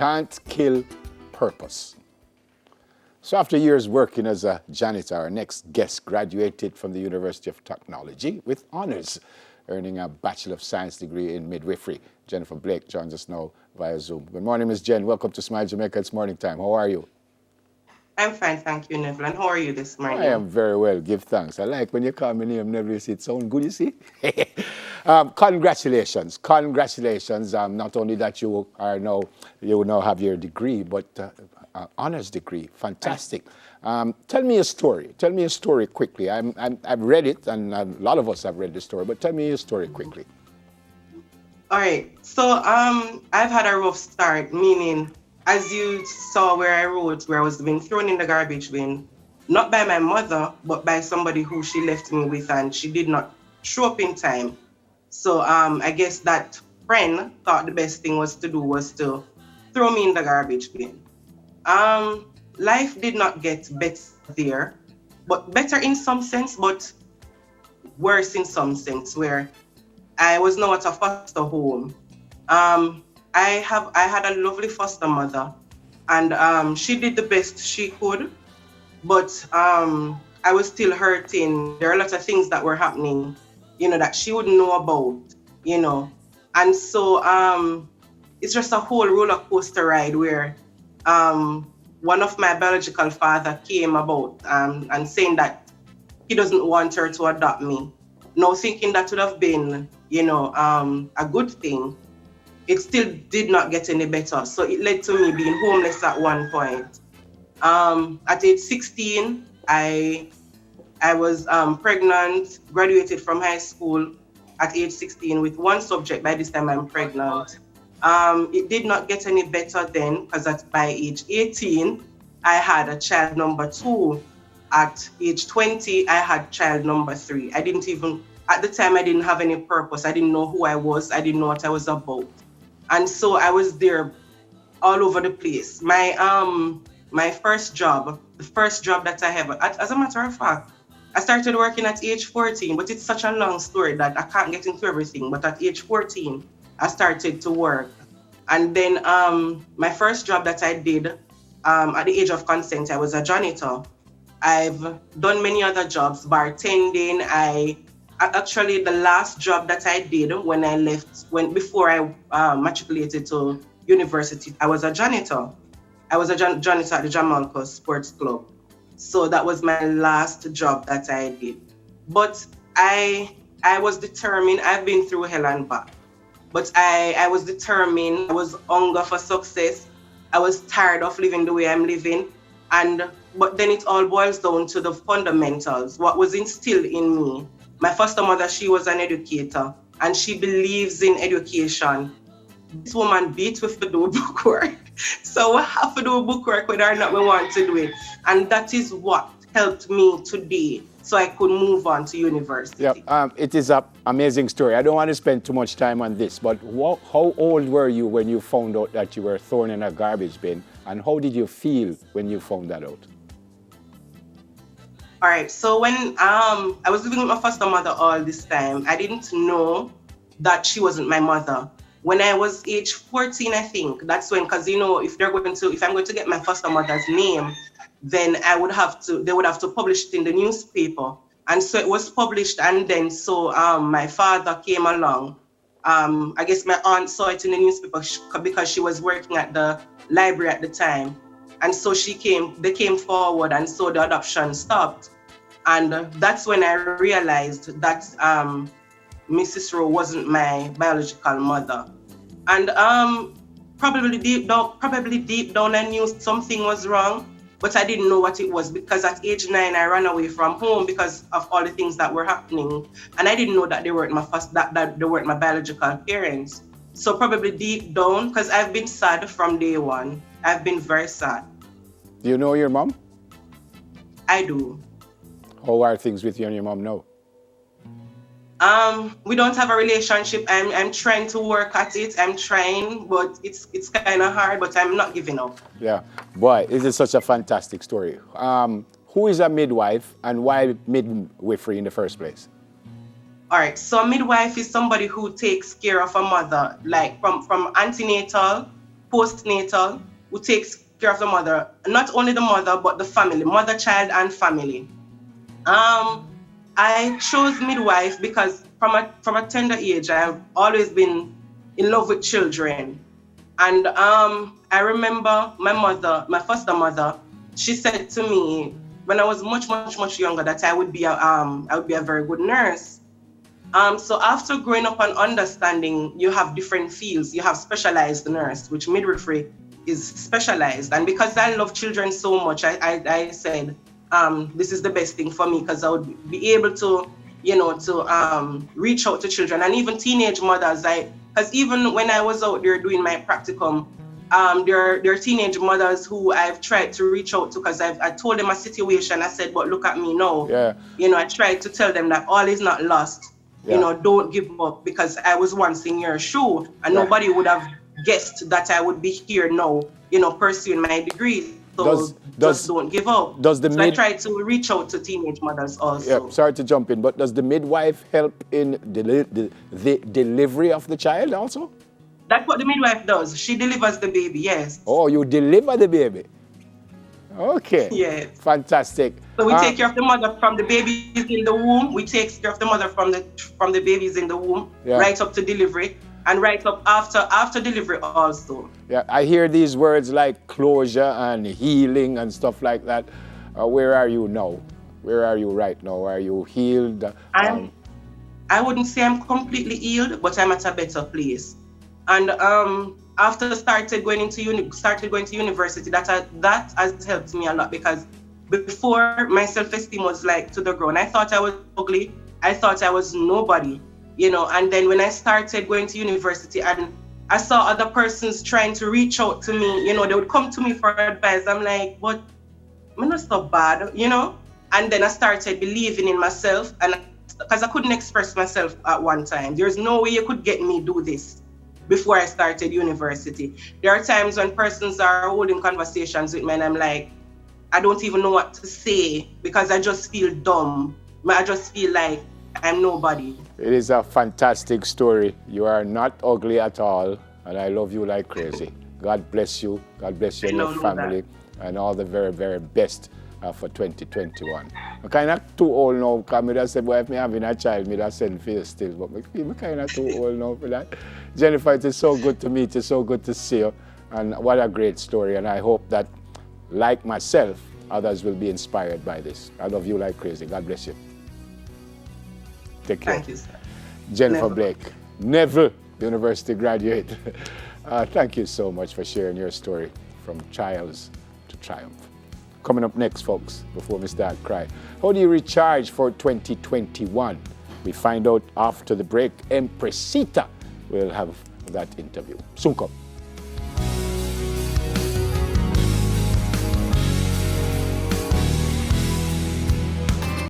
can't kill purpose. So after years working as a janitor, our next guest graduated from the University of Technology with honors, earning a Bachelor of Science degree in midwifery. Jennifer Blake joins us now via Zoom. Good morning, Ms. Jen. Welcome to Smile Jamaica. It's morning time. How are you? I'm fine, thank you, Neville. And how are you this I morning? am very well, give thanks. I like when you call me name, Neville, you see it sound good, you see? Congratulations, congratulations. Not only that you now have your degree, but honors degree, fantastic. Tell me a story quickly. I've read it, and a lot of us have read the story, but tell me your story quickly. All right. So I've had a rough start, meaning as you saw where I wrote, where I was being thrown in the garbage bin, not by my mother, but by somebody who she left me with, and she did not show up in time. So I guess that friend thought the best thing was to throw me in the garbage bin. Life did not get better there, but better in some sense, but worse in some sense, where I was now at a foster home. I had a lovely foster mother, and she did the best she could, but I was still hurting. There are a lot of things that were happening, that she wouldn't know about, you know, and so it's just a whole roller coaster ride where one of my biological father came about and saying that he doesn't want her to adopt me. Now thinking that would have been, a good thing, it still did not get any better. So it led to me being homeless at one point. At age 16, I was pregnant, graduated from high school at age 16 with one subject. By this time, I'm pregnant. It did not get any better then, because by age 18, I had a child number 2. At age 20, I had child number 3. At the time, I didn't have any purpose. I didn't know who I was. I didn't know what I was about. And so I was there all over the place. My first job, the first job that I have, as a matter of fact, I started working at age 14, but it's such a long story that I can't get into everything. But at age 14, I started to work. And then my first job that I did at the age of consent, I was a janitor. I've done many other jobs, bartending. Actually, the last job that I did when I left, before I matriculated to university, I was a janitor. I was a janitor at the Jamalco Sports Club. So that was my last job that I did. But I was determined. I've been through hell and back. But I was determined. I was hunger for success. I was tired of living the way I'm living. But then it all boils down to the fundamentals, what was instilled in me. My foster mother, she was an educator, and she believes in education. This woman beats with to do bookwork. So we have to do bookwork whether or not we want to do it. And that is what helped me today, so I could move on to university. Yeah, it is an amazing story. I don't want to spend too much time on this, but how old were you when you found out that you were thrown in a garbage bin, and how did you feel when you found that out? All right, so when I was living with my foster mother all this time, I didn't know that she wasn't my mother. When I was age 14, I think, that's when, because if I'm going to get my foster mother's name, then they would have to publish it in the newspaper. And so it was published, and then so my father came along. I guess my aunt saw it in the newspaper because she was working at the library at the time. And so they came forward, and so the adoption stopped. And that's when I realized that Mrs. Rowe wasn't my biological mother. And probably deep down I knew something was wrong, but I didn't know what it was, because at age 9 I ran away from home because of all the things that were happening. And I didn't know that they weren't that they weren't my biological parents. So probably deep down, because I've been sad from day one. I've been very sad. Do you know your mom? I do. How are things with you and your mom now? We don't have a relationship. I'm trying to work at it. I'm trying, but it's kind of hard, but I'm not giving up. Yeah, boy, this is such a fantastic story. Who is a midwife, and why midwifery in the first place? All right, so a midwife is somebody who takes care of a mother, like from antenatal postnatal, who takes care of the mother, not only the mother, but the family, mother, child, and family. I chose midwife because from a tender age, I've always been in love with children. And I remember my foster mother, she said to me when I was much younger that I would be a very good nurse. So after growing up and understanding, you have different fields. You have specialized nurse, which midwifery is specialized. And because I love children so much, I said, this is the best thing for me because I would be able to, reach out to children and even teenage mothers. Because even when I was out there doing my practicum, there are teenage mothers who I've tried to reach out to because I told them a situation. I said, but look at me now. Yeah. I tried to tell them that all is not lost. Yeah. Don't give up, because I was once in your shoe and nobody would have guessed that I would be here now, pursuing my degree. So just don't give up. I try to reach out to teenage mothers also. Yeah, sorry to jump in, but does the midwife help in the delivery of the child also? That's what the midwife does. She delivers the baby, yes. Oh, you deliver the baby. Okay. Yes. Fantastic. So we take care of the mother from the babies in the womb. We take care of the mother from the babies in the womb, right up to delivery, and right up after delivery also. Yeah, I hear these words like closure and healing and stuff like that. Where are you now? Where are you right now? Are you healed? I wouldn't say I'm completely healed, but I'm at a better place. And after started going to university, that has helped me a lot, because before my self-esteem was like to the ground. I thought I was ugly. I thought I was nobody, and then when I started going to university and I saw other persons trying to reach out to me, they would come to me for advice. I'm like, but I'm not so bad, and then I started believing in myself, and because I couldn't express myself at one time. There's no way you could get me do this before I started university. There are times when persons are holding conversations with me and I'm like, I don't even know what to say because I just feel dumb. I just feel like I'm nobody. It is a fantastic story. You are not ugly at all, and I love you like crazy. God bless you. God bless you and your family, and all the very, very best for 2021. I'm kind of too old now, because I said, well, if I'm having a child, I send for you still, but I'm kind of too old now for that. Jennifer, it is so good to meet you, so good to see you, and what a great story, and I hope that, like myself, others will be inspired by this. I love you like crazy. God bless you. Take care. Thank you, sir. Jennifer Blake, Neville University graduate. Thank you so much for sharing your story from trials to triumph. Coming up next, folks, before we start crying, how do you recharge for 2021? We find out after the break. Empressita will have that interview. Soon come.